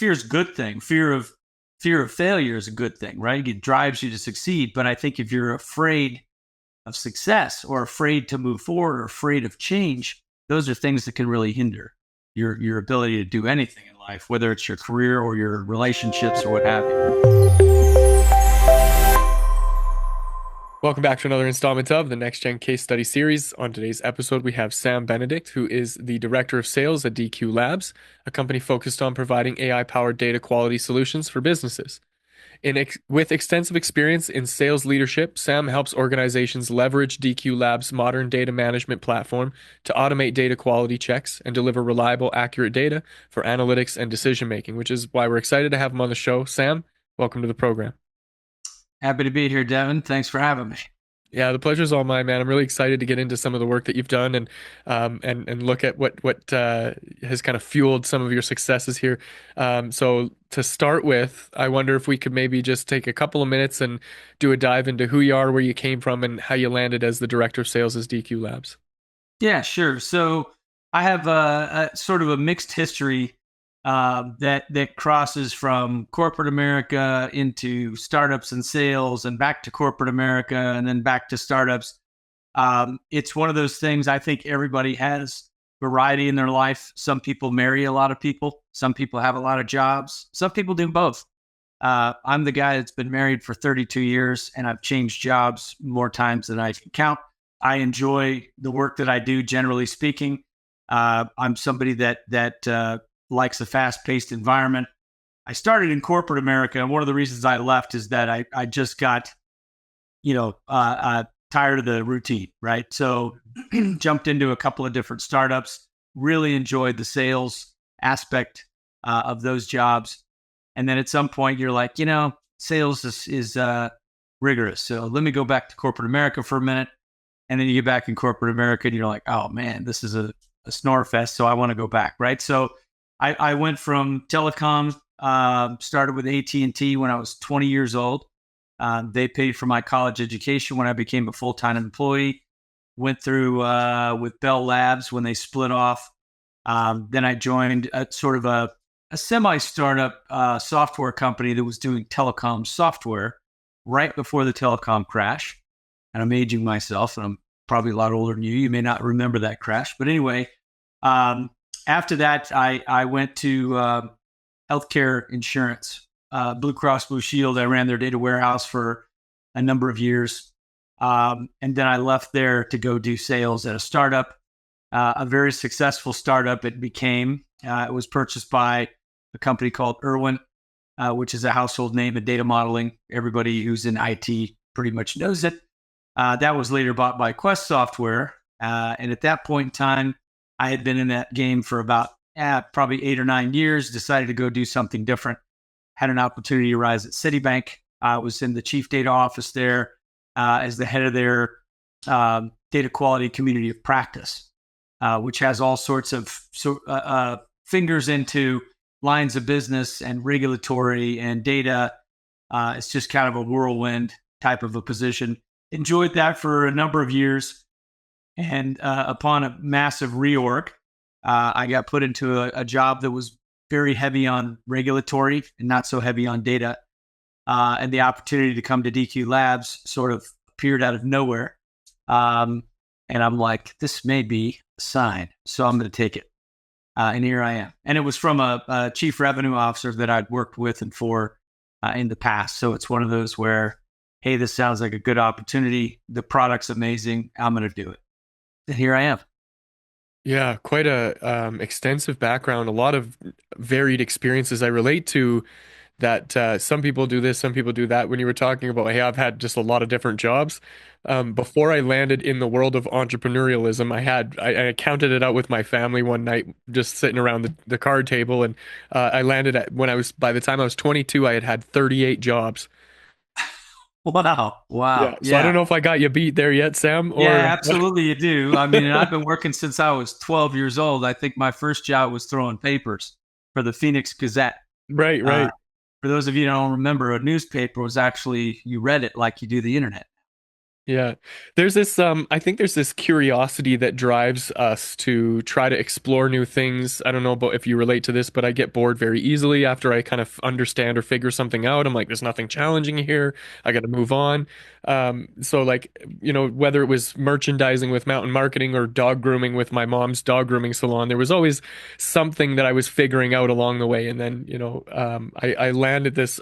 fear is a good thing. Fear of failure is a good thing, right? It drives you to succeed. But I think if you're afraid of success or afraid to move forward or afraid of change, those are things that can really hinder your ability to do anything in life, whether it's your career or your relationships or what have you. Welcome back to another installment of the Next Gen Case Study Series. On today's episode, we have Sam Benedict, who is the Director of Sales at DQLabs, a company focused on providing AI-powered data quality solutions for businesses. With extensive experience in sales leadership, Sam helps organizations leverage DQLabs' modern data management platform to automate data quality checks and deliver reliable, accurate data for analytics and decision making, which is why we're excited to have him on the show. Sam, welcome to the program. Happy to be here, Devin. Thanks for having me. Yeah, the pleasure's all mine, man. I'm really excited to get into some of the work that you've done and look at what has kind of fueled some of your successes here. So to start with, I wonder if we could maybe just take a couple of minutes and do a dive into who you are, where you came from, and how you landed as the director of sales as DQLabs. Yeah, sure. So I have a sort of a mixed history that crosses from corporate America into startups and sales, and back to corporate America, and then back to startups. It's one of those things. I think everybody has variety in their life. Some people marry a lot of people. Some people have a lot of jobs. Some people do both. I'm the guy that's been married for 32 years, and I've changed jobs more times than I can count. I enjoy the work that I do, generally speaking. I'm somebody that likes a fast-paced environment. I started in corporate America, and one of the reasons I left is that I just got, tired of the routine, right? So jumped into a couple of different startups, really enjoyed the sales aspect of those jobs. And then at some point you're like, sales is rigorous. So let me go back to corporate America for a minute. And then you get back in corporate America and you're like, oh man, this is a snore fest. So I want to go back, right? So I went from telecom, started with AT&T when I was 20 years old. They paid for my college education when I became a full-time employee. Went through with Bell Labs when they split off. Then I joined a sort of a semi-startup software company that was doing telecom software right before the telecom crash. And I'm aging myself, and I'm probably a lot older than you. You may not remember that crash. But anyway, after that, I went to healthcare insurance, Blue Cross Blue Shield. I ran their data warehouse for a number of years. And then I left there to go do sales at a startup, a very successful startup it became. It was purchased by a company called Irwin, which is a household name in data modeling. Everybody who's in IT pretty much knows it. That was later bought by Quest Software. And at that point in time, I had been in that game for about probably 8 or 9 years, decided to go do something different. Had an opportunity to rise at Citibank. I was in the chief data office there as the head of their data quality community of practice, which has all sorts of fingers into lines of business and regulatory and data. It's just kind of a whirlwind type of a position. Enjoyed that for a number of years. And upon a massive reorg, I got put into a job that was very heavy on regulatory and not so heavy on data. And the opportunity to come to DQLabs sort of appeared out of nowhere. And I'm like, this may be a sign. So I'm going to take it. And here I am. And it was from a chief revenue officer that I'd worked with and for in the past. So it's one of those where, hey, this sounds like a good opportunity. The product's amazing. I'm going to do it. And here I am. Yeah, quite a extensive background, a lot of varied experiences. I relate to that. Some people do this, some people do that. When you were talking about, hey, I've had just a lot of different jobs. Before I landed in the world of entrepreneurialism, I counted it out with my family one night, just sitting around the card table, and I landed at by the time I was 22, I had had 38 jobs. Wow. Yeah, Wow. so I don't Yeah. know if I got you beat there yet, Sam, Yeah, or absolutely you do. I mean, and I've been working since I was 12 years old. I think my first job was throwing papers for the Phoenix Gazette. right, Uh, right. for those of you who don't remember, a newspaper was actually, you read it like you do the internet. Yeah. I think there's this curiosity that drives us to try to explore new things. I don't know about if you relate to this, but I get bored very easily after I kind of understand or figure something out. I'm like, there's nothing challenging here. I got to move on. So like, whether it was merchandising with Mountain Marketing or dog grooming with my mom's dog grooming salon, there was always something that I was figuring out along the way. And then, I landed this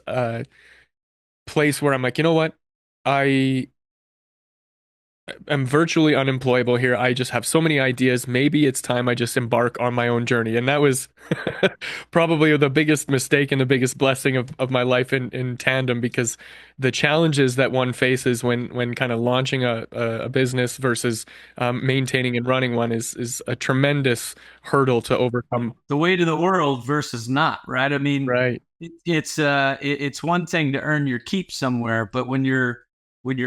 place where I'm like, you know what? I am virtually unemployable here. I just have so many ideas. Maybe it's time I just embark on my own journey. And that was probably the biggest mistake and the biggest blessing of my life in tandem, because the challenges that one faces when kind of launching a business versus maintaining and running one is a tremendous hurdle to overcome. The way to the world versus not, right? I mean, Right. it's one thing to earn your keep somewhere, but when you're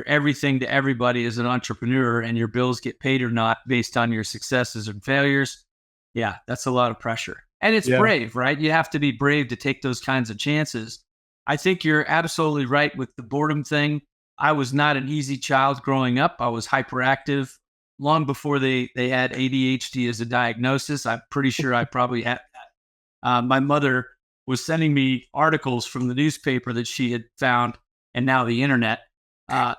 everything to everybody as an entrepreneur and your bills get paid or not based on your successes and failures, yeah, that's a lot of pressure. And it's Yeah. brave, right? You have to be brave to take those kinds of chances. I think you're absolutely right with the boredom thing. I was not an easy child growing up. I was hyperactive long before they had ADHD as a diagnosis. I'm pretty sure I probably had that. My mother was sending me articles from the newspaper that she had found and now the internet.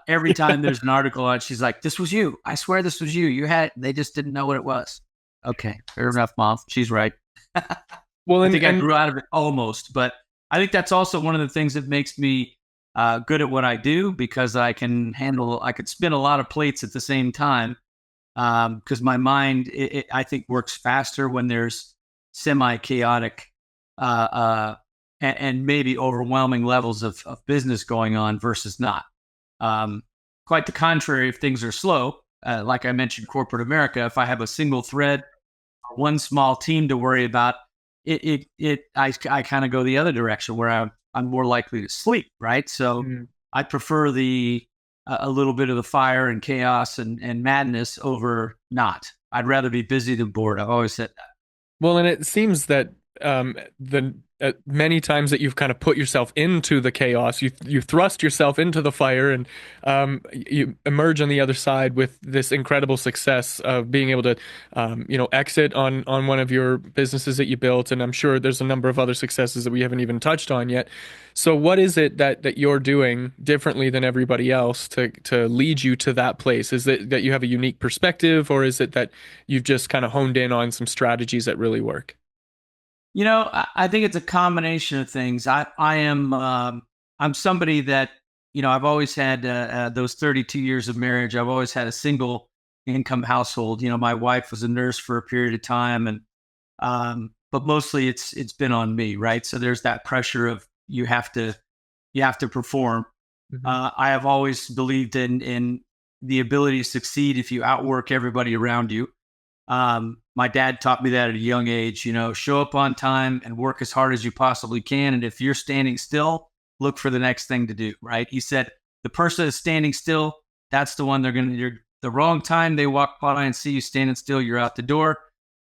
Every time there's an article on, she's like, "This was you. I swear this was you. You had." They just didn't know what it was. Okay, fair enough, mom. She's right. Well, I and think I and grew out of it almost, but I think that's also one of the things that makes me good at what I do, because I could spin a lot of plates at the same time, because my mind, I think, works faster when there's semi chaotic and maybe overwhelming levels of business going on versus not. Um, Quite the contrary, if things are slow, like I mentioned, corporate America, if I have a single thread, one small team to worry about, I kind of go the other direction where I'm more likely to sleep, right? So Mm. I prefer the a little bit of the fire and chaos and madness over not. I'd rather be busy than bored. I've always said that. Well, and it seems that the many times that you've kind of put yourself into the chaos, you thrust yourself into the fire, and you emerge on the other side with this incredible success of being able to, exit on one of your businesses that you built, and I'm sure there's a number of other successes that we haven't even touched on yet. So, what is it that you're doing differently than everybody else to lead you to that place? Is it that you have a unique perspective, or is it that you've just kind of honed in on some strategies that really work? I think it's a combination of things. I'm somebody that, I've always had those 32 years of marriage. I've always had a single income household. My wife was a nurse for a period of time, and but mostly it's been on me, right? So there's that pressure of you have to perform. Hmm. I have always believed in the ability to succeed if you outwork everybody around you. My dad taught me that at a young age. Show up on time and work as hard as you possibly can. And if you're standing still, look for the next thing to do. Right? He said the person that's standing still, that's the one they're going to. You're the wrong time they walk by and see you standing still, you're out the door.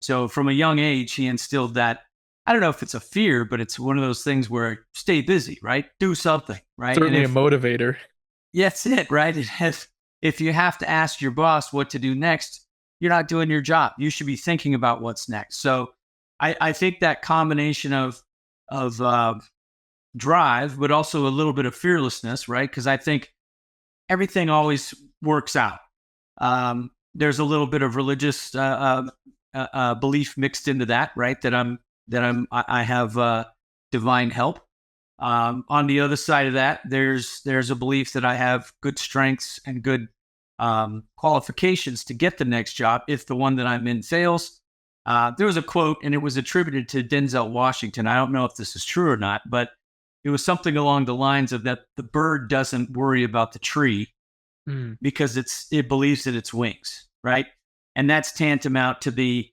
So from a young age, he instilled that. I don't know if it's a fear, but it's one of those things where stay busy, right? Do something, right? And Certainly a if motivator. that's it, right? If you have to ask your boss what to do next, you're not doing your job. You should be thinking about what's next. So I think that combination of drive, but also a little bit of fearlessness, right? Because I think everything always works out. There's a little bit of religious belief mixed into that, right? I have divine help. On the other side of that, there's a belief that I have good strengths and good qualifications to get the next job if the one that I'm in fails. There was a quote, and it was attributed to Denzel Washington. I don't know if this is true or not, but it was something along the lines of that the bird doesn't worry about the tree Mm. because it believes in its wings, right? And that's tantamount to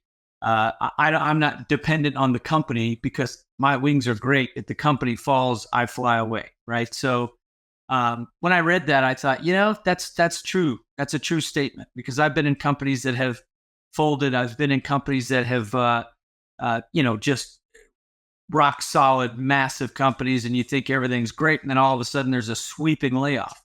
I'm not dependent on the company because my wings are great. If the company falls, I fly away, right? So when I read that, I thought, that's true. That's a true statement because I've been in companies that have folded. I've been in companies that have, just rock solid, massive companies, and you think everything's great, and then all of a sudden there's a sweeping layoff.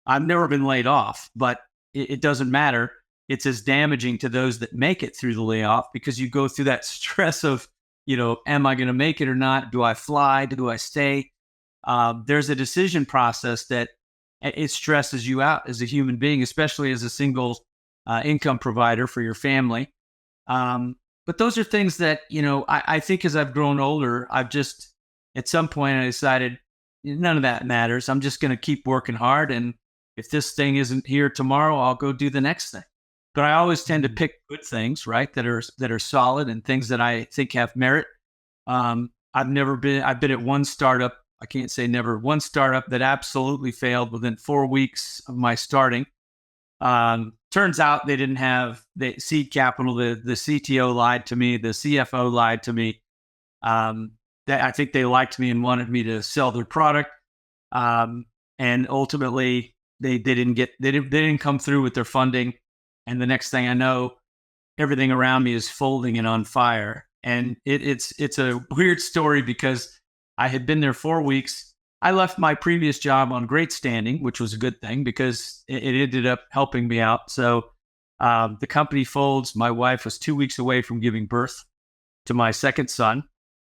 I've never been laid off, but it doesn't matter. It's as damaging to those that make it through the layoff because you go through that stress of, am I going to make it or not? Do I fly? Do I stay? There's a decision process that it stresses you out as a human being, especially as a single income provider for your family. But those are things that, I think as I've grown older, I've just, at some point, I decided none of that matters. I'm just going to keep working hard. And if this thing isn't here tomorrow, I'll go do the next thing. But I always tend to pick good things, right? That are solid and things that I think have merit. I've been at one startup. I can't say never. One startup that absolutely failed within 4 weeks of my starting. Turns out they didn't have the seed capital. The CTO lied to me. The CFO lied to me. I think they liked me and wanted me to sell their product. And ultimately, they didn't come through with their funding. And the next thing I know, everything around me is folding and on fire. And it's a weird story because I had been there 4 weeks. I left my previous job on great standing, which was a good thing because it ended up helping me out. So the company folds. My wife was 2 weeks away from giving birth to my second son.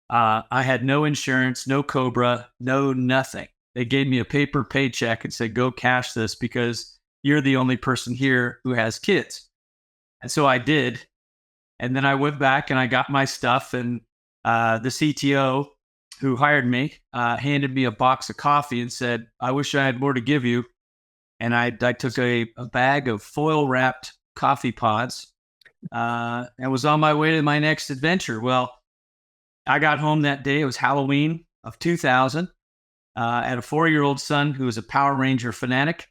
I had no insurance, no COBRA, no nothing. They gave me a paper paycheck and said, go cash this because you're the only person here who has kids. And so I did. And then I went back and I got my stuff. And the CTO who hired me handed me a box of coffee and said, I wish I had more to give you. And I took a bag of foil wrapped coffee pods and was on my way to my next adventure. Well, I got home that day. It was Halloween of 2000. I had a 4-year-old son who was a Power Ranger fanatic.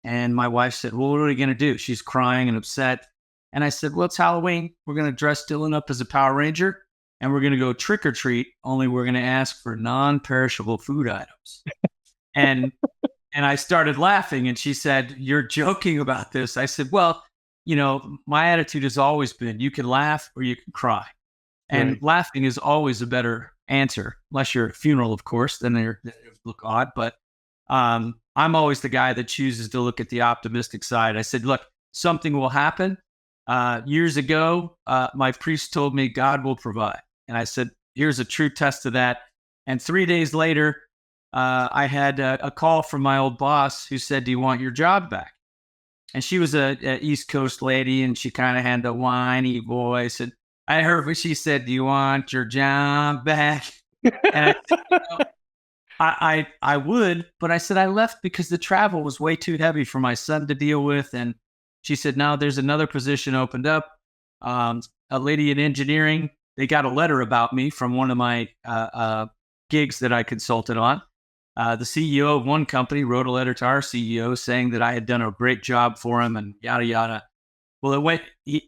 And my wife said, well, what are we going to do? She's crying and upset. And I said, well, it's Halloween. We're going to dress Dylan up as a Power Ranger and we're going to go trick or treat, only we're going to ask for non-perishable food items. And I started laughing and she said, you're joking about this. I said, well, my attitude has always been you can laugh or you can cry. And right. Laughing is always a better answer, unless you're at a funeral, of course, then they look odd. But I'm always the guy that chooses to look at the optimistic side. I said, look, something will happen. Years ago, my priest told me God will provide. And I said, here's a true test of that. And 3 days later, I had a call from my old boss who said, do you want your job back? And she was a East Coast lady, and she kind of had a whiny voice. And I heard what she said, do you want your job back? And I would, but I said I left because the travel was way too heavy for my son to deal with. And she said, no, there's another position opened up. A lady in engineering, they got a letter about me from one of my gigs that I consulted on. The CEO of one company wrote a letter to our CEO saying that I had done a great job for him and yada, yada. Well,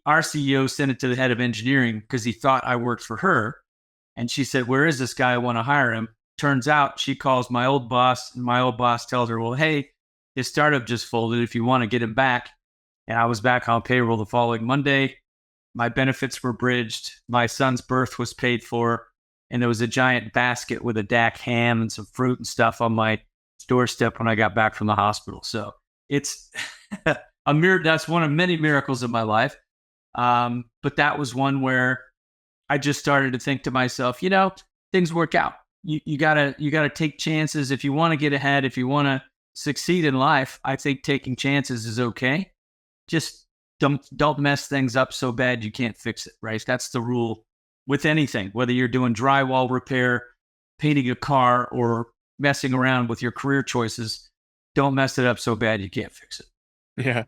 our CEO sent it to the head of engineering because he thought I worked for her. And she said, where is this guy? I want to hire him. Turns out she calls my old boss, and my old boss tells her, well, hey, his startup just folded if you want to get him back. And I was back on payroll the following Monday. My benefits were bridged. My son's birth was paid for. And there was a giant basket with a Dak ham and some fruit and stuff on my doorstep when I got back from the hospital. So it's that's one of many miracles of my life. But that was one where I just started to think to myself, things work out. You gotta take chances if you want to get ahead. If you want to succeed in life, I think taking chances is okay. Just don't mess things up so bad you can't fix it, right? That's the rule with anything, whether you're doing drywall repair, painting a car, or messing around with your career choices. Don't mess it up so bad you can't fix it. Yeah.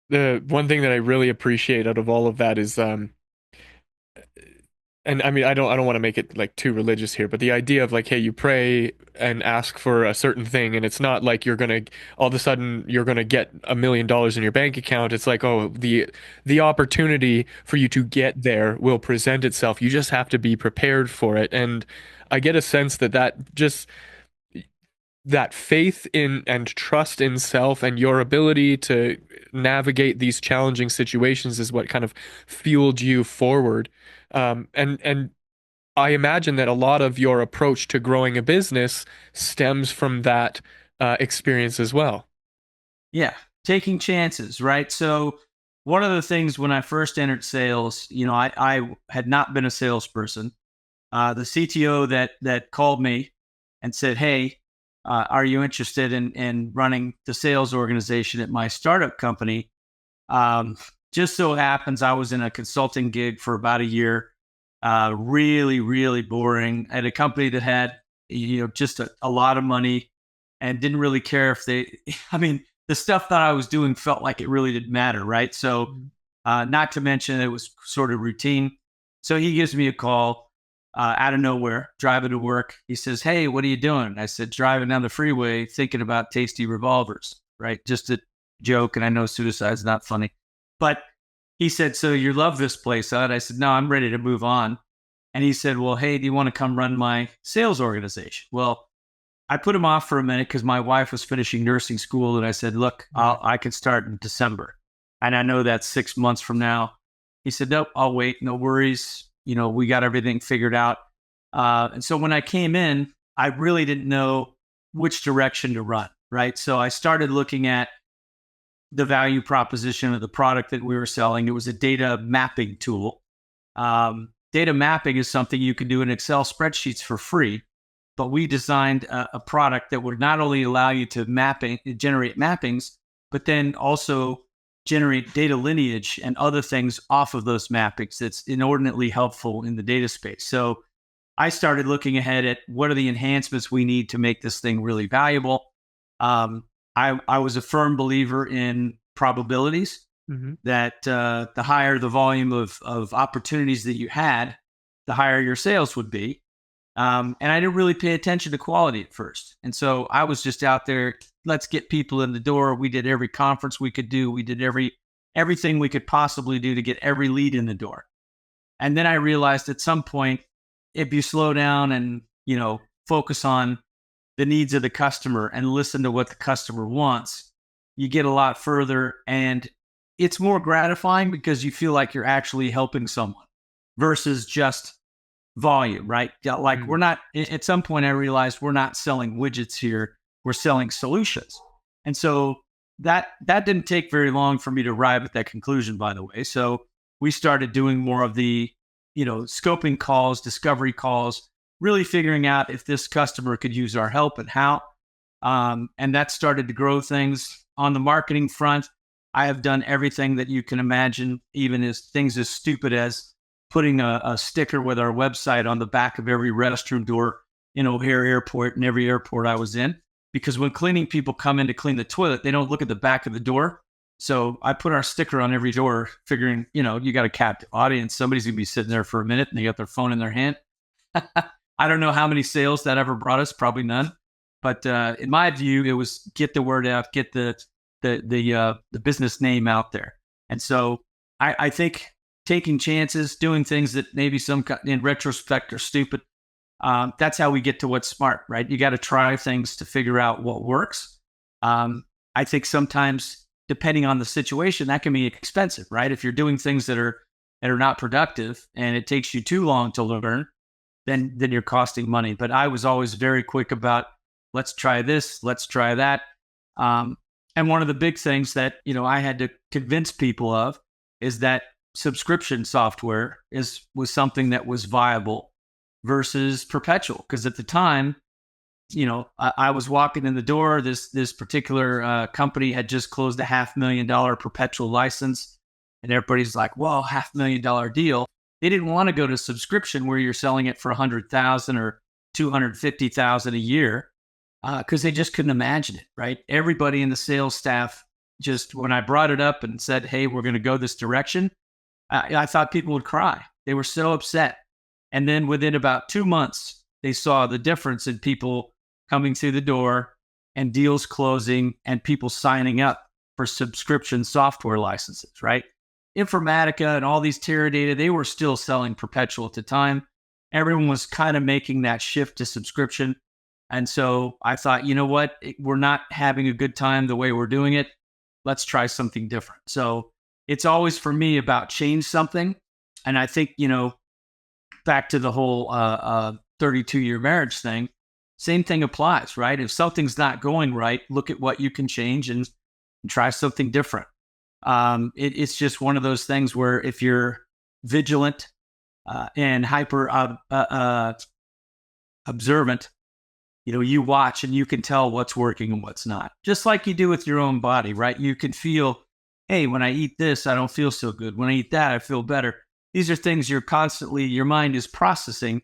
The one thing that I really appreciate out of all of that is and I mean, I don't want to make it like too religious here, but the idea of like, hey, you pray and ask for a certain thing, and it's not like you're gonna all of a sudden you're gonna get $1 million in your bank account. It's like, oh, the opportunity for you to get there will present itself. You just have to be prepared for it. And I get a sense that faith in and trust in self and your ability to navigate these challenging situations is what kind of fueled you forward. And I imagine that a lot of your approach to growing a business stems from that experience as well. Yeah, taking chances, right? So one of the things when I first entered sales, I had not been a salesperson. The CTO that called me and said, "Hey, are you interested in running the sales organization at my startup company?" Um, just so happens I was in a consulting gig for about a year, really, really boring at a company that had, just a lot of money and didn't really care if they, I mean, the stuff that I was doing felt like it really didn't matter. Right. So, not to mention it was sort of routine. So he gives me a call out of nowhere, driving to work. He says, "Hey, what are you doing?" I said, "Driving down the freeway, thinking about tasty revolvers." Right. Just a joke. And I know suicide's not funny. But he said, "So you love this place, huh?" And I said, "No, I'm ready to move on." And he said, "Well, hey, do you want to come run my sales organization?" Well, I put him off for a minute because my wife was finishing nursing school. And I said, "Look, I can start in December. And I know that's 6 months from now." He said, "Nope, I'll wait. No worries. We got everything figured out." And so when I came in, I really didn't know which direction to run. Right. So I started looking at the value proposition of the product that we were selling. It was a data mapping tool. Data mapping is something you can do in Excel spreadsheets for free, but we designed a product that would not only allow you to generate mappings, but then also generate data lineage and other things off of those mappings. That's inordinately helpful in the data space. So I started looking ahead at what are the enhancements we need to make this thing really valuable. Um, I was a firm believer in probabilities, that the higher the volume of opportunities that you had, the higher your sales would be. And I didn't really pay attention to quality at first. And so I was just out there, let's get people in the door. We did every conference we could do. We did everything we could possibly do to get every lead in the door. And then I realized at some point, if you slow down and, focus on the needs of the customer and listen to what the customer wants, you get a lot further, and it's more gratifying because you feel like you're actually helping someone versus just volume, right? Like we're not, at some point I realized we're not selling widgets here, we're selling solutions. And so that didn't take very long for me to arrive at that conclusion, by the way. So we started doing more of the, scoping calls, discovery calls, really figuring out if this customer could use our help and how. And that started to grow things. On the marketing front, I have done everything that you can imagine, even as things as stupid as putting a sticker with our website on the back of every restroom door in O'Hare Airport and every airport I was in. Because when cleaning people come in to clean the toilet, they don't look at the back of the door. So I put our sticker on every door, figuring, you got a captive audience. Somebody's going to be sitting there for a minute and they got their phone in their hand. I don't know how many sales that ever brought us, probably none. But in my view, it was get the word out, get the business name out there. And so I think taking chances, doing things that maybe some in retrospect are stupid. That's how we get to what's smart, right? You got to try things to figure out what works. I think sometimes, depending on the situation, that can be expensive, right? If you're doing things that are not productive and it takes you too long to learn, then you're costing money. But I was always very quick about, let's try this, let's try that. And one of the big things that, I had to convince people of is that subscription software was something that was viable versus perpetual. Because at the time, I was walking in the door. This particular company had just closed a $500,000 perpetual license, and everybody's like, "Well, $500,000 deal." They didn't want to go to subscription where you're selling it for $100,000 or $250,000 a year, because they just couldn't imagine it. Right? Everybody in the sales staff, just when I brought it up and said, "Hey, we're going to go this direction," I thought people would cry. They were so upset. And then within about 2 months, they saw the difference in people coming through the door and deals closing and people signing up for subscription software licenses, right? Informatica and all these Teradata, they were still selling perpetual at the time. Everyone was kind of making that shift to subscription. And so I thought, you know what? We're not having a good time the way we're doing it. Let's try something different. So it's always for me about change something. And I think, back to the whole 32-year marriage thing, same thing applies, right? If something's not going right, look at what you can change and and try something different. It's just one of those things where if you're vigilant and hyper observant, you watch and you can tell what's working and what's not. Just like you do with your own body, right? You can feel, hey, when I eat this, I don't feel so good. When I eat that, I feel better. These are things your mind is processing.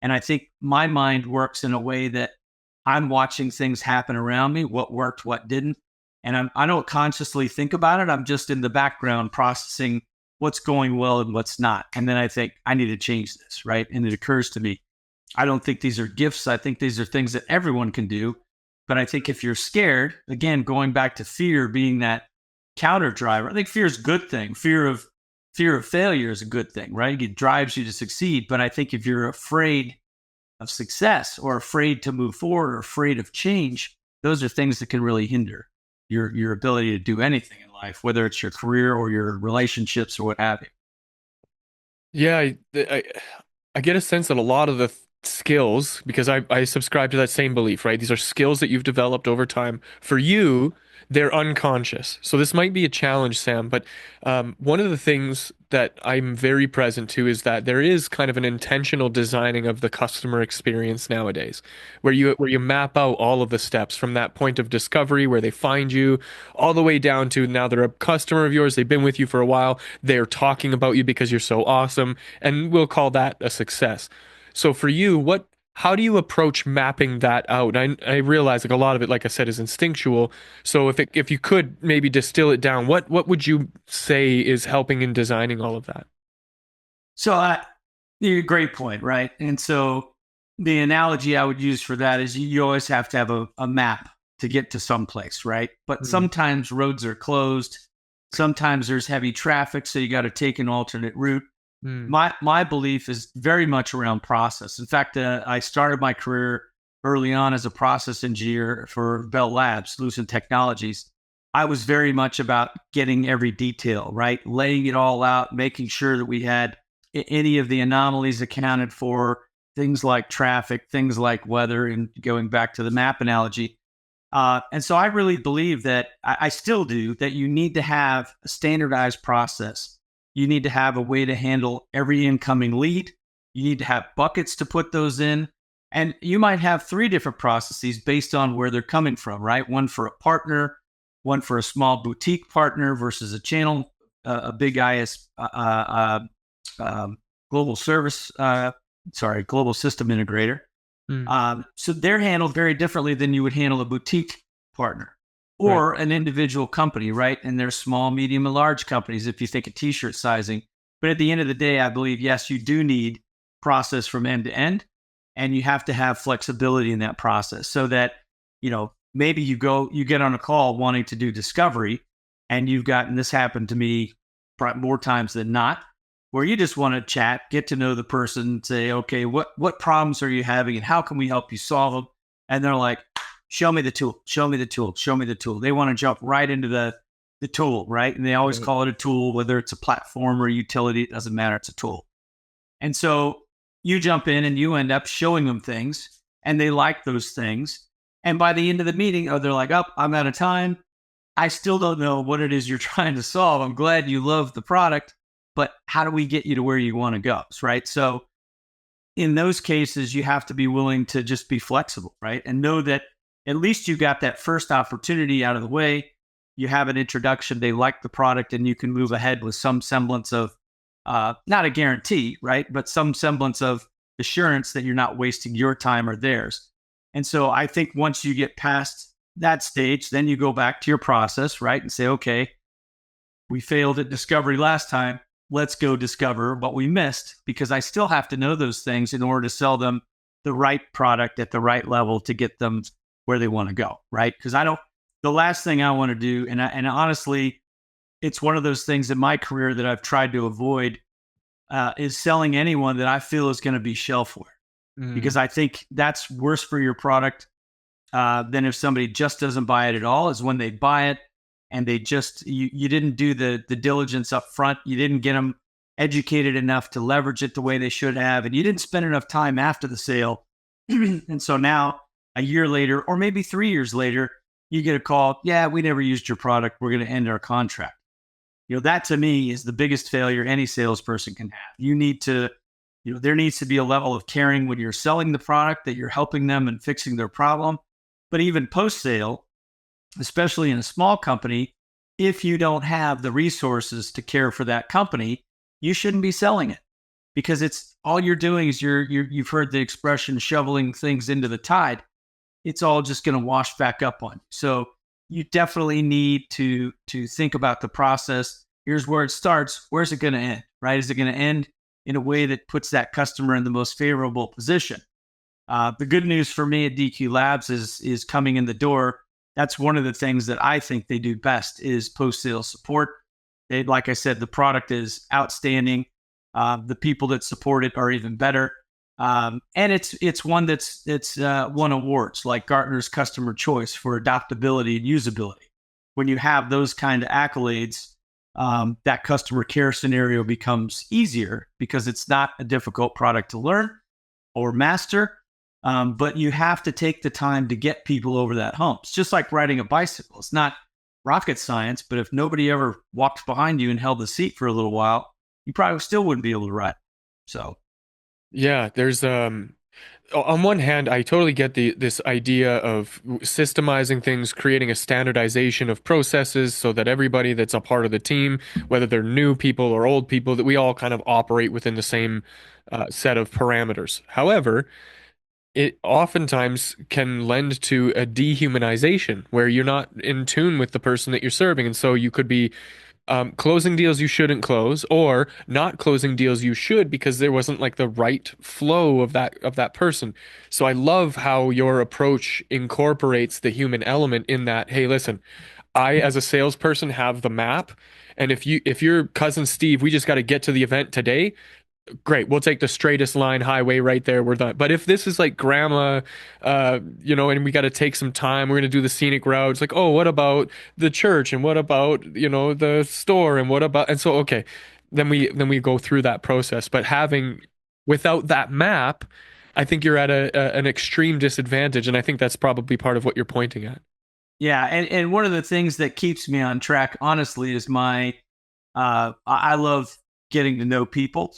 And I think my mind works in a way that I'm watching things happen around me, what worked, what didn't. And I don't consciously think about it. I'm just in the background processing what's going well and what's not. And then I think I need to change this, right? And it occurs to me, I don't think these are gifts. I think these are things that everyone can do. But I think if you're scared, again, going back to fear being that counter driver, I think fear is a good thing. Fear of failure is a good thing, right? It drives you to succeed. But I think if you're afraid of success or afraid to move forward or afraid of change, those are things that can really hinder your ability to do anything in life, whether it's your career or your relationships or what have you. Yeah, I get a sense that a lot of the skills, because I subscribe to that same belief, right? These are skills that you've developed over time. For you, they're unconscious. So this might be a challenge, Sam, but one of the things that I'm very present to is that there is kind of an intentional designing of the customer experience nowadays, where you map out all of the steps from that point of discovery where they find you all the way down to now they're a customer of yours, they've been with you for a while, they're talking about you because you're so awesome, and we'll call that a success. So for you, how do you approach mapping that out? I realize like a lot of it, like I said, is instinctual. So if you could maybe distill it down, what would you say is helping in designing all of that? So great point, right? And so the analogy I would use for that is you always have to have a map to get to someplace, right? But sometimes roads are closed. Sometimes there's heavy traffic, so you got to take an alternate route. My belief is very much around process. In fact, I started my career early on as a process engineer for Bell Labs, Lucent Technologies. I was very much about getting every detail, right? Laying it all out, making sure that we had any of the anomalies accounted for, things like traffic, things like weather, and going back to the map analogy. And so I really believe that I still do that you need to have a standardized process. You need to have a way to handle every incoming lead. You need to have buckets to put those in. And you might have 3 different processes based on where they're coming from, right? One for a partner, one for a small boutique partner versus a channel, a big global global system integrator. So they're handled very differently than you would handle a boutique partner or an individual company, right? And there's small, medium, and large companies if you think of t-shirt sizing. But at the end of the day, I believe, yes, you do need process from end to end, and you have to have flexibility in that process so that, maybe you get on a call wanting to do discovery, and and this happened to me more times than not, where you just want to chat, get to know the person, say, okay, what problems are you having and how can we help you solve them? And they're like, show me the tool, show me the tool, show me the tool. They want to jump right into the tool, right? And they always call it a tool, whether it's a platform or a utility, it doesn't matter, it's a tool. And so you jump in and you end up showing them things and they like those things. And by the end of the meeting, they're like, oh, I'm out of time. I still don't know what it is you're trying to solve. I'm glad you love the product, but how do we get you to where you want to go, right? So in those cases, you have to be willing to just be flexible, right? And know that at least you got that first opportunity out of the way. You have an introduction, they like the product, and you can move ahead with some semblance of, not a guarantee, right? But some semblance of assurance that you're not wasting your time or theirs. And so I think once you get past that stage, then you go back to your process, right? And say, okay, we failed at discovery last time. Let's go discover what we missed, because I still have to know those things in order to sell them the right product at the right level to get them where they want to go, right? Because the last thing I want to do, and honestly, it's one of those things in my career that I've tried to avoid, is selling anyone that I feel is going to be shelfware, because I think that's worse for your product than if somebody just doesn't buy it at all, is when they buy it and they just, you didn't do the diligence up front. You didn't get them educated enough to leverage it the way they should have. And you didn't spend enough time after the sale. And so now a year later, or maybe 3 years later, you get a call, yeah, we never used your product. We're going to end our contract. That to me is the biggest failure any salesperson can have. You need to, there needs to be a level of caring when you're selling the product that you're helping them and fixing their problem. But even post sale, especially in a small company, if you don't have the resources to care for that company, you shouldn't be selling it, because it's all you're doing is you've heard the expression shoveling things into the tide. It's all just going to wash back up on you. So you definitely need to think about the process. Here's where it starts. Where's it going to end, right? Is it going to end in a way that puts that customer in the most favorable position? The good news for me at DQLabs is coming in the door. That's one of the things that I think they do best is post-sale support. Like I said, the product is outstanding. The people that support it are even better. And it's one that's won awards like Gartner's Customer Choice for adaptability and usability. When you have those kind of accolades, that customer care scenario becomes easier because it's not a difficult product to learn or master. But you have to take the time to get people over that hump. It's just like riding a bicycle. It's not rocket science, but if nobody ever walked behind you and held the seat for a little while, you probably still wouldn't be able to ride. So, Yeah, there's on one hand, I totally get this idea of systemizing things, creating a standardization of processes so that everybody that's a part of the team, whether they're new people or old people, that we all kind of operate within the same set of parameters. However, it oftentimes can lend to a dehumanization where you're not in tune with the person that you're serving. And so you could be closing deals you shouldn't close, or not closing deals you should because there wasn't like the right flow of that person. So I love how your approach incorporates the human element in that, hey, listen, I as a salesperson have the map, and if you're cousin Steve, we just got to get to the event today. Great, we'll take the straightest line highway right there. We're done. But if this is like grandma, and we got to take some time, we're going to do the scenic route. It's like, oh, what about the church? And what about, the store? And what about, and so, okay, then we go through that process. But without that map, I think you're at an extreme disadvantage. And I think that's probably part of what you're pointing at. yeah. And one of the things that keeps me on track, honestly, is I love getting to know people.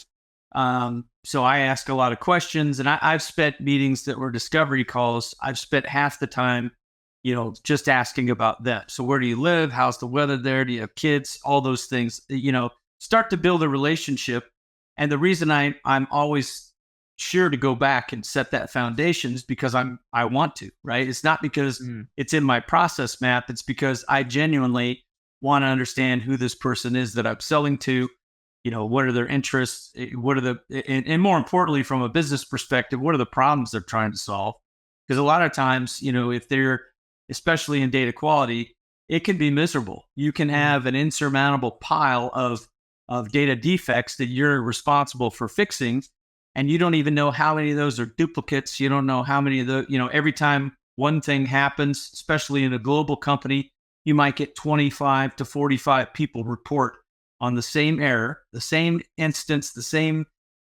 So I ask a lot of questions, and I've spent meetings that were discovery calls. I've spent half the time, just asking about them. So where do you live? How's the weather there? Do you have kids? All those things, start to build a relationship. And the reason I'm always sure to go back and set that foundation is because I want to, right? It's not because it's in my process map. It's because I genuinely want to understand who this person is that I'm selling to. What are their interests? What are and more importantly, from a business perspective, what are the problems they're trying to solve? Because a lot of times, if they're, especially in data quality, it can be miserable. You can have an insurmountable pile of data defects that you're responsible for fixing, and you don't even know how many of those are duplicates. You don't know how many of the, every time one thing happens, especially in a global company, you might get 25 to 45 people report on the same error, the same instance, the same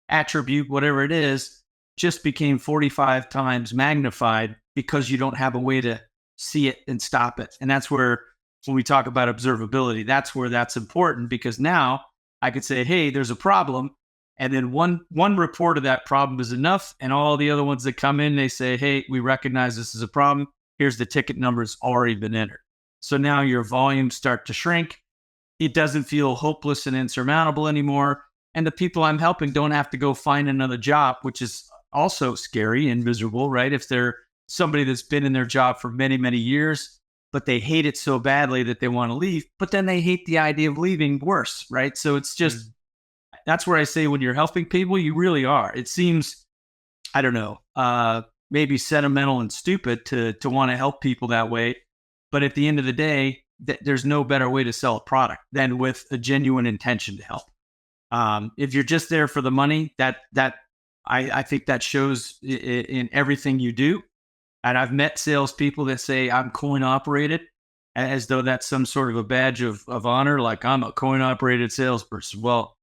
attribute, whatever it is, just became 45 times magnified because you don't have a way to see it and stop it. And that's where, when we talk about observability, that's where that's important, because now I could say, hey, there's a problem. And then one report of that problem is enough. And all the other ones that come in, they say, hey, we recognize this is a problem. Here's the ticket numbers already been entered. So now your volumes start to shrink. It doesn't feel hopeless and insurmountable anymore. And the people I'm helping don't have to go find another job, which is also scary and miserable, right? If they're somebody that's been in their job for many, many years, but they hate it so badly that they want to leave, but then they hate the idea of leaving worse, right? So it's just, that's where I say when you're helping people, you really are. It seems, I don't know, maybe sentimental and stupid to want to help people that way. But at the end of the day, there's no better way to sell a product than with a genuine intention to help. If you're just there for the money, I think that shows in everything you do. And I've met salespeople that say I'm coin operated, as though that's some sort of a badge of honor, like I'm a coin operated salesperson. Well,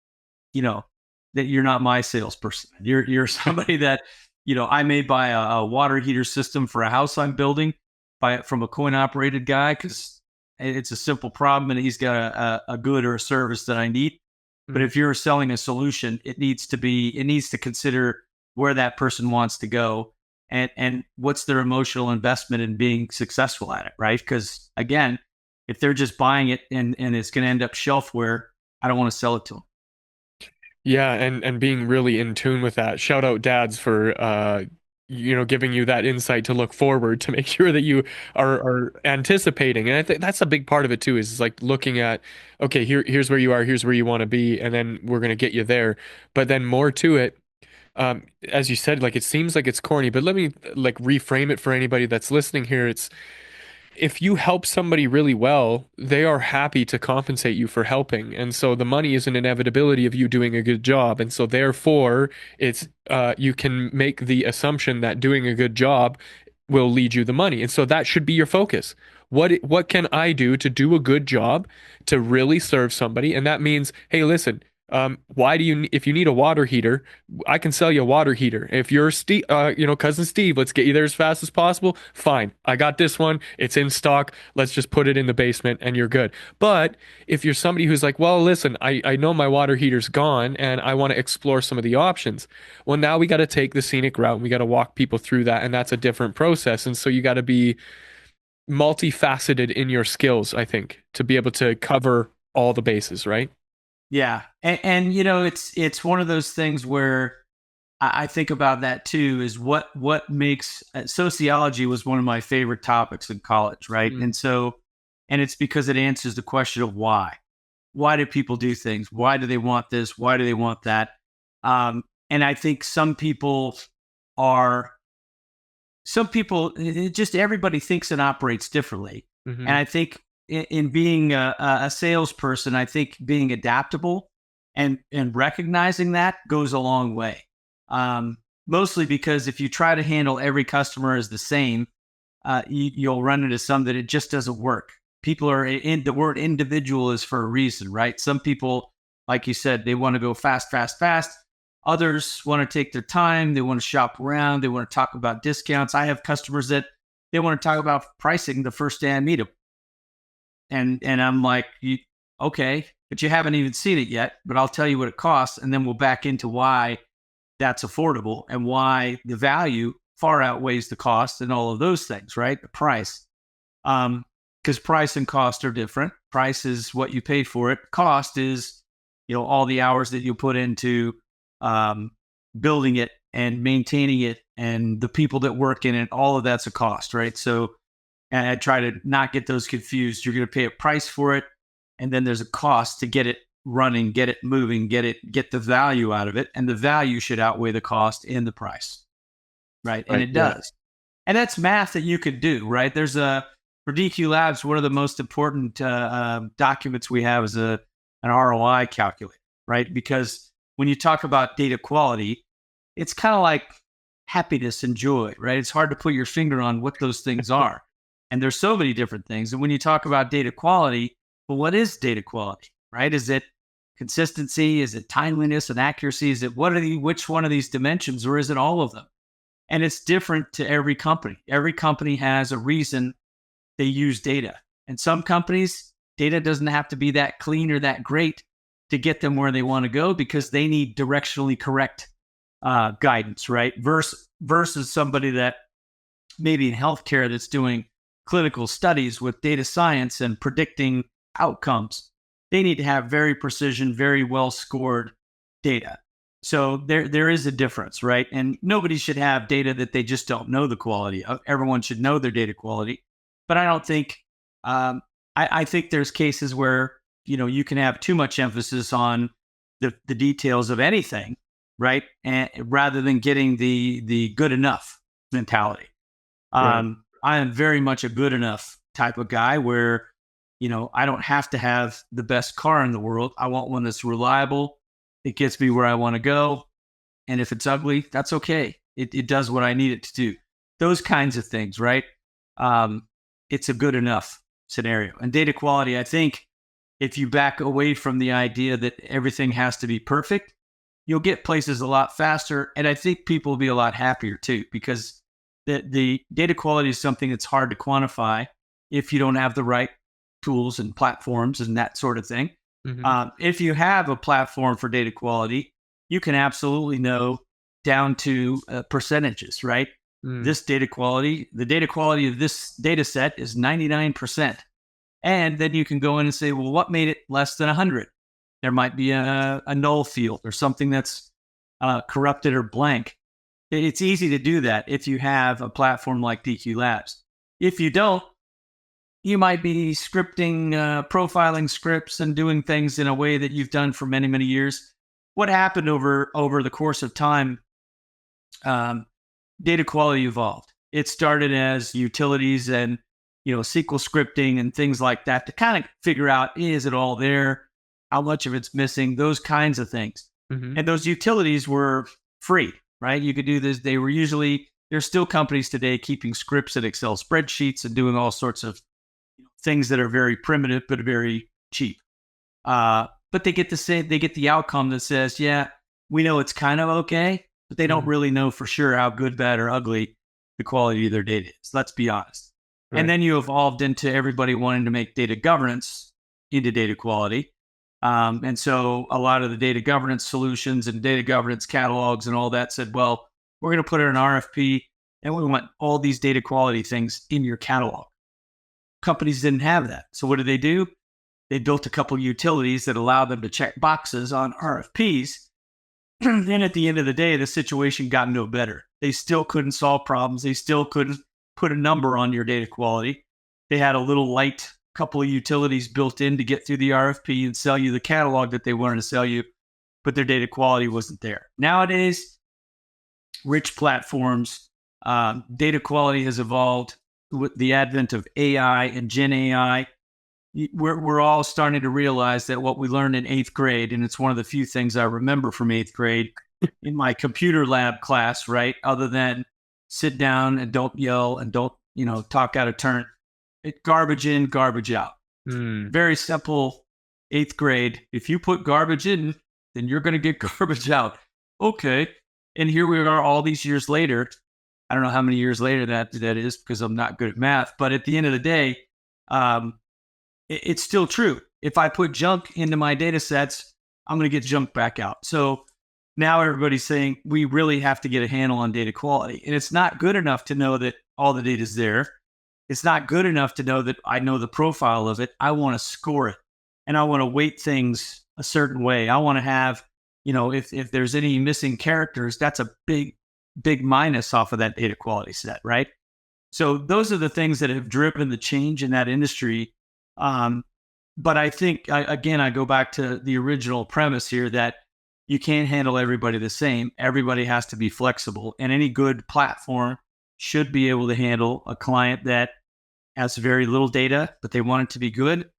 that you're not my salesperson. You're somebody that, I may buy a water heater system for a house I'm building, from a coin operated guy because it's a simple problem and he's got a good or a service that I need. But if you're selling a solution, it needs to consider where that person wants to go and what's their emotional investment in being successful at it, right? Because again, if they're just buying it and it's going to end up shelfware, I don't want to sell it to them. Yeah, and being really in tune with that. Shout out dads for giving you that insight to look forward to make sure that you are anticipating. And I think that's a big part of it too, is like looking at, okay, here's where you are, here's where you want to be, and then we're gonna get you there. But then more to it, as you said, like it seems like it's corny, but let me like reframe it for anybody that's listening here. It's if you help somebody really well, they are happy to compensate you for helping. And so the money is an inevitability of you doing a good job. And so therefore, it's you can make the assumption that doing a good job will lead you the money. And so that should be your focus. What can I do a good job to really serve somebody? And that means, hey, listen, why do you, if you need a water heater, I can sell you a water heater. If you're Steve, cousin Steve, let's get you there as fast as possible. Fine. I got this one. It's in stock. Let's just put it in the basement and you're good. But if you're somebody who's like, well, listen, I know my water heater's gone and I want to explore some of the options. Well, now we got to take the scenic route and we got to walk people through that. And that's a different process. And so you got to be multifaceted in your skills, I think, to be able to cover all the bases, right? Yeah, and it's one of those things where I think about that too. Is what makes sociology was one of my favorite topics in college, right? Mm. And it's because it answers the question of why. Why do people do things? Why do they want this? Why do they want that? And I think just everybody thinks and operates differently. Mm-hmm. And I think in being a salesperson, I think being adaptable and recognizing that goes a long way. Mostly because if you try to handle every customer as the same, you'll run into some that it just doesn't work. People are in the word individual is for a reason, right? Some people, like you said, they want to go fast, fast, fast. Others want to take their time. They want to shop around. They want to talk about discounts. I have customers that they want to talk about pricing the first day I meet them. And I'm like, okay, but you haven't even seen it yet, but I'll tell you what it costs. And then we'll back into why that's affordable and why the value far outweighs the cost and all of those things, right? The price. Because price and cost are different. Price is what you pay for it. Cost is, all the hours that you put into building it and maintaining it and the people that work in it. All of that's a cost, right? So and I try to not get those confused. You're going to pay a price for it, and then there's a cost to get it running, get it moving, get the value out of it, and the value should outweigh the cost in the price, right? And it does, and that's math that you could do, right? There's for DQLabs, one of the most important documents we have is an ROI calculator, right? Because when you talk about data quality, it's kind of like happiness and joy, right? It's hard to put your finger on what those things are. And there's so many different things. And when you talk about data quality, well, what is data quality, right? Is it consistency? Is it timeliness and accuracy? Is it which one of these dimensions, or is it all of them? And it's different to every company. Every company has a reason they use data. And some companies, data doesn't have to be that clean or that great to get them where they want to go because they need directionally correct guidance, right? Versus somebody that maybe in healthcare that's doing clinical studies with data science and predicting outcomes. They need to have very precision, very well scored data. So there is a difference, right? And nobody should have data that they just don't know the quality of. Everyone should know their data quality. But I don't think, I think there's cases where, you can have too much emphasis on the details of anything, right? And rather than getting the good enough mentality. Right. I am very much a good enough type of guy where, I don't have to have the best car in the world. I want one that's reliable. It gets me where I want to go. And if it's ugly, that's okay. It does what I need it to do. Those kinds of things, right? It's a good enough scenario. And data quality, I think if you back away from the idea that everything has to be perfect, you'll get places a lot faster. And I think people will be a lot happier too, because the data quality is something that's hard to quantify if you don't have the right tools and platforms and that sort of thing. If you have a platform for data quality, you can absolutely know down to percentages, right? This data quality, the data quality of this data set is 99%. And then you can go in and say, well, what made it less than 100? There might be a null field or something that's corrupted or blank. It's easy to do that if you have a platform like DQLabs. If you don't, you might be scripting, profiling scripts and doing things in a way that you've done for many, many years. What happened over the course of time, data quality evolved. It started as utilities and SQL scripting and things like that to kind of figure out, is it all there? How much of it's missing? Those kinds of things. And those utilities were free, right? You could do this. There's still companies today keeping scripts in Excel spreadsheets and doing all sorts of things that are very primitive, but very cheap. But they get the outcome that says, yeah, we know it's kind of okay, but they don't really know for sure how good, bad, or ugly the quality of their data is. Let's be honest. Right. And then you evolved into everybody wanting to make data governance into data quality. And so a lot of the data governance solutions and data governance catalogs and all that said, well, we're going to put it in an RFP and we want all these data quality things in your catalog. Companies didn't have that. So what did they do? They built a couple of utilities that allowed them to check boxes on RFPs. Then at the end of the day, the situation got no better. They still couldn't solve problems. They still couldn't put a number on your data quality. They had a little light couple of utilities built in to get through the RFP and sell you the catalog that they wanted to sell you, but their data quality wasn't there. Nowadays, rich platforms, data quality has evolved with the advent of AI and Gen AI. We're all starting to realize that what we learned in 8th grade, and it's one of the few things I remember from 8th grade in my computer lab class, right? Other than sit down and don't yell and don't, talk out of turn. Garbage in, garbage out. Very simple 8th grade. If you put garbage in, then you're going to get garbage out. Okay. And here we are all these years later. I don't know how many years later that is because I'm not good at math. But at the end of the day, it's still true. If I put junk into my data sets, I'm going to get junk back out. So now everybody's saying we really have to get a handle on data quality. And it's not good enough to know that all the data is there. It's not good enough to know that I know the profile of it. I want to score it. And I want to weight things a certain way. I want to have, if there's any missing characters, that's a big minus off of that data quality set, right? So those are the things that have driven the change in that industry. But I think, I go back to the original premise here that you can't handle everybody the same. Everybody has to be flexible. And any good platform should be able to handle a client that has very little data, but they want it to be good,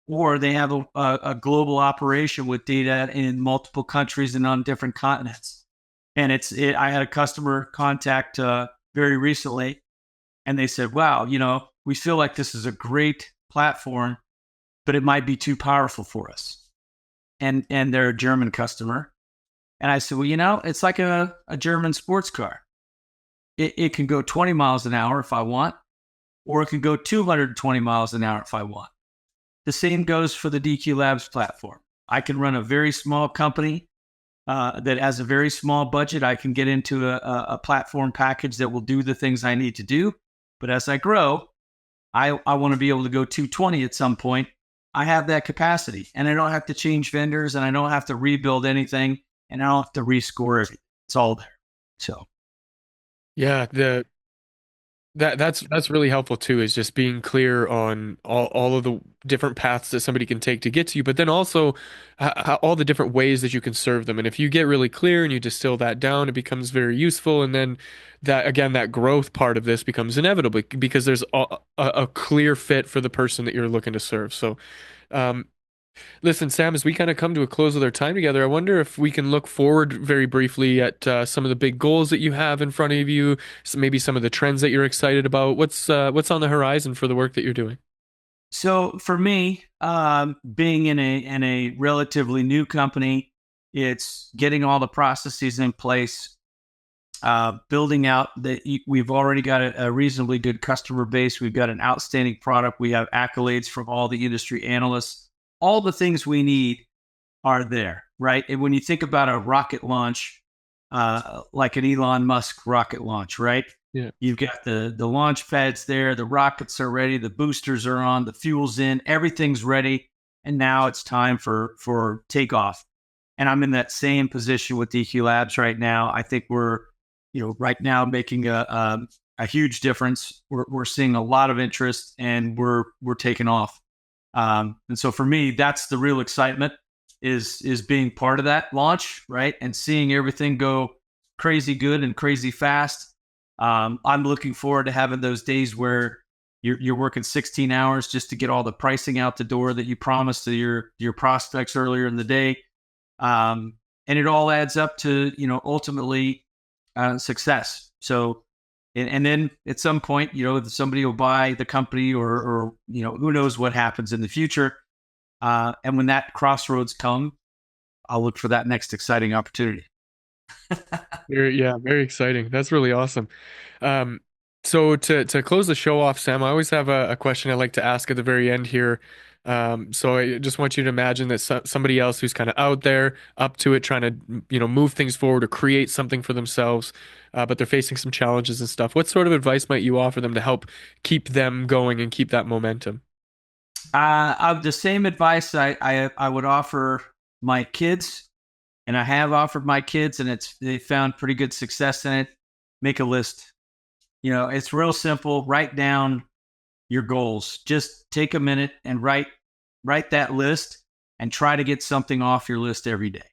or they have a global operation with data in multiple countries and on different continents. And I had a customer contact very recently, and they said, wow, we feel like this is a great platform, but it might be too powerful for us. And they're a German customer. And I said, well, it's like a German sports car. It can go 20 miles an hour if I want, or it can go 220 miles an hour if I want. The same goes for the DQLabs platform. I can run a very small company that has a very small budget. I can get into a platform package that will do the things I need to do. But as I grow, I want to be able to go 220 at some point. I have that capacity, and I don't have to change vendors, and I don't have to rebuild anything, and I don't have to rescore everything. It's all there. So, yeah, that's really helpful too, is just being clear on all of the different paths that somebody can take to get to you, but then also all the different ways that you can serve them. And if you get really clear and you distill that down, it becomes very useful. And then that growth part of this becomes inevitable because there's a clear fit for the person that you're looking to serve. So, listen, Sam, as we kind of come to a close of our time together, I wonder if we can look forward very briefly at some of the big goals that you have in front of you, maybe some of the trends that you're excited about. What's on the horizon for the work that you're doing? So for me, being in a relatively new company, it's getting all the processes in place, building out we've already got a reasonably good customer base. We've got an outstanding product. We have accolades from all the industry analysts. All the things we need are there, right? And when you think about a rocket launch, like an Elon Musk rocket launch, right? Yeah. You've got the launch pads there, the rockets are ready, the boosters are on, the fuel's in, everything's ready, and now it's time for takeoff. And I'm in that same position with DQLabs right now. I think we're, right now making a huge difference. We're seeing a lot of interest, and we're taking off. And so for me, that's the real excitement is being part of that launch, right? And seeing everything go crazy good and crazy fast. I'm looking forward to having those days where you're working 16 hours just to get all the pricing out the door that you promised to your prospects earlier in the day. And it all adds up to, ultimately success. So, and then at some point, somebody will buy the company or who knows what happens in the future. And when that crossroads come, I'll look for that next exciting opportunity. Very exciting. That's really awesome. Um, so to close the show off, Sam, I always have a question I like to ask at the very end here. So I just want you to imagine that somebody else who's kind of out there, up to it, trying to, move things forward or create something for themselves, but they're facing some challenges and stuff. What sort of advice might you offer them to help keep them going and keep that momentum? The same advice I would offer my kids, and I have offered my kids, and they found pretty good success in it. Make a list. It's real simple. Write down your goals. Just take a minute and write that list, and try to get something off your list every day.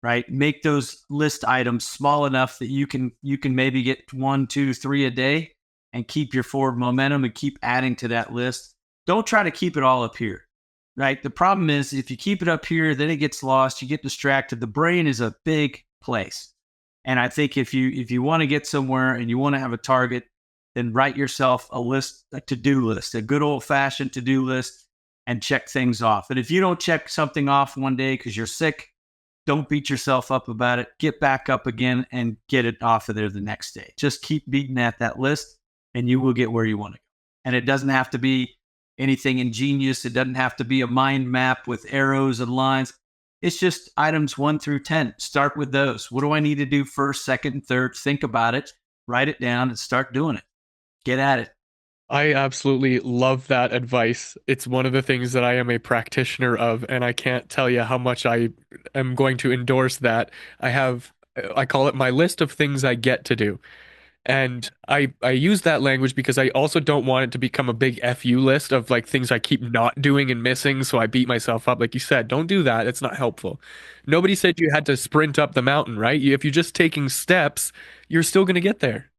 Right? Make those list items small enough that you can maybe get 1, 2, 3 a day, and keep your forward momentum and keep adding to that list. Don't try to keep it all up here. Right? The problem is if you keep it up here, then it gets lost. You get distracted. The brain is a big place. And I think if you want to get somewhere and you want to have a target, then write yourself a list, a to-do list, a good old-fashioned to-do list, and check things off. And if you don't check something off one day because you're sick, don't beat yourself up about it. Get back up again and get it off of there the next day. Just keep beating at that list, and you will get where you want to go. And it doesn't have to be anything ingenious. It doesn't have to be a mind map with arrows and lines. It's just items 1 through 10. Start with those. What do I need to do first, second, and third? Think about it, write it down, and start doing it. Get at it. I absolutely love that advice. It's one of the things that I am a practitioner of, and I can't tell you how much I am going to endorse that. I call it my list of things I get to do. And I use that language because I also don't want it to become a big FU list of like things I keep not doing and missing. So I beat myself up. Like you said, don't do that. It's not helpful. Nobody said you had to sprint up the mountain, right? If you're just taking steps, you're still going to get there.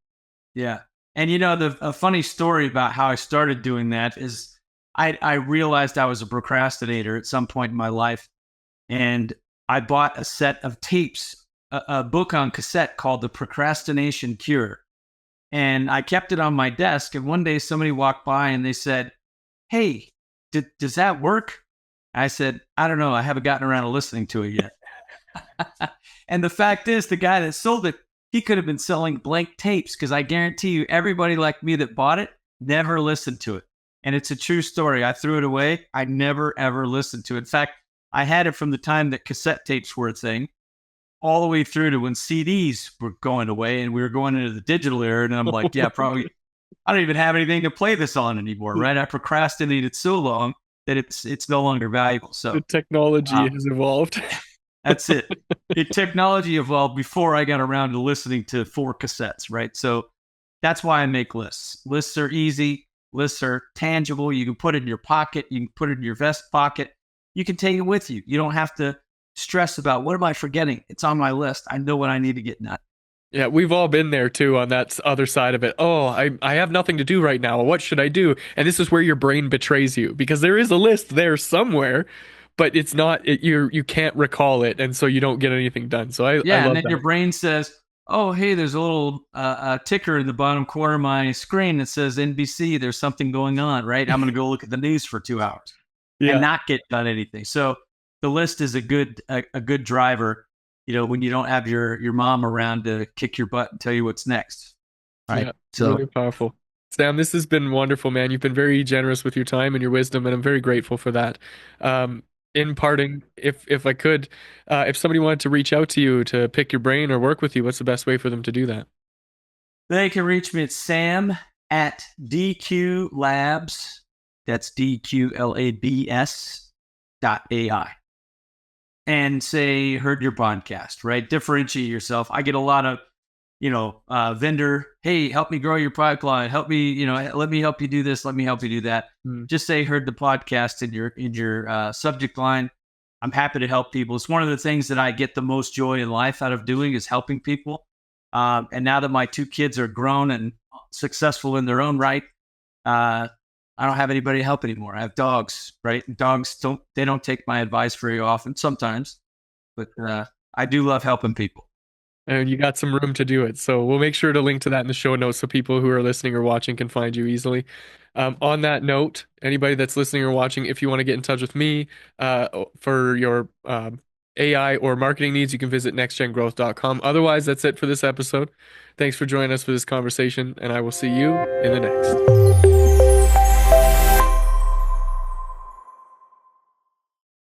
Yeah. And a funny story about how I started doing that is I realized I was a procrastinator at some point in my life. And I bought a set of tapes, a book on cassette called The Procrastination Cure. And I kept it on my desk. And one day somebody walked by and they said, "Hey, does that work?" I said, "I don't know. I haven't gotten around to listening to it yet." And the fact is, the guy that sold it, he could have been selling blank tapes, because I guarantee you, everybody like me that bought it never listened to it. And it's a true story. I threw it away. I never, ever listened to it. In fact, I had it from the time that cassette tapes were a thing all the way through to when CDs were going away and we were going into the digital era. And I'm like, yeah, probably I don't even have anything to play this on anymore, right? I procrastinated so long that it's no longer valuable. The So technology has evolved. that's it. Technology evolved before I got around to listening to 4 cassettes, right? So that's why I make lists. Lists are easy. Lists are tangible. You can put it in your pocket. You can put it in your vest pocket. You can take it with you. You don't have to stress about, what am I forgetting? It's on my list. I know what I need to get done. Yeah, we've all been there too on that other side of it. Oh, I have nothing to do right now. What should I do? And this is where your brain betrays you because there is a list there somewhere, but it's not you can't recall it, and so you don't get anything done. So I Yeah, and love then that. your brain says, "Oh, hey, there's a little ticker in the bottom corner of my screen that says NBC. There's something going on, right? I'm going to go look at the news for 2 hours and Yeah. not get done anything." So the list is a good driver. when you don't have your mom around to kick your butt and tell you what's next. Right. Yeah, really So powerful. Sam, this has been wonderful, man. You've been very generous with your time and your wisdom, and I'm very grateful for that. In parting, if I could, if somebody wanted to reach out to you to pick your brain or work with you, what's the best way for them to do that? they can reach me at Sam at DQLabs. That's DQLabs and say, heard your podcast, right? Differentiate yourself. I get a lot of, vendor, hey, help me grow your product line. Help me, let me help you do this. Let me help you do that. Mm. Just say, heard the podcast in your subject line. I'm happy to help people. It's one of the things that I get the most joy in life out of doing is helping people. And now that my two kids are grown and successful in their own right, I don't have anybody to help anymore. I have dogs, right? And dogs don't take my advice very often sometimes, but I do love helping people. And you got some room to do it. So we'll make sure to link to that in the show notes so people who are listening or watching can find you easily. On that note, anybody that's listening or watching, if you want to get in touch with me for your AI or marketing needs, you can visit nextgengrowth.com. Otherwise, that's it for this episode. Thanks for joining us for this conversation, and I will see you in the next.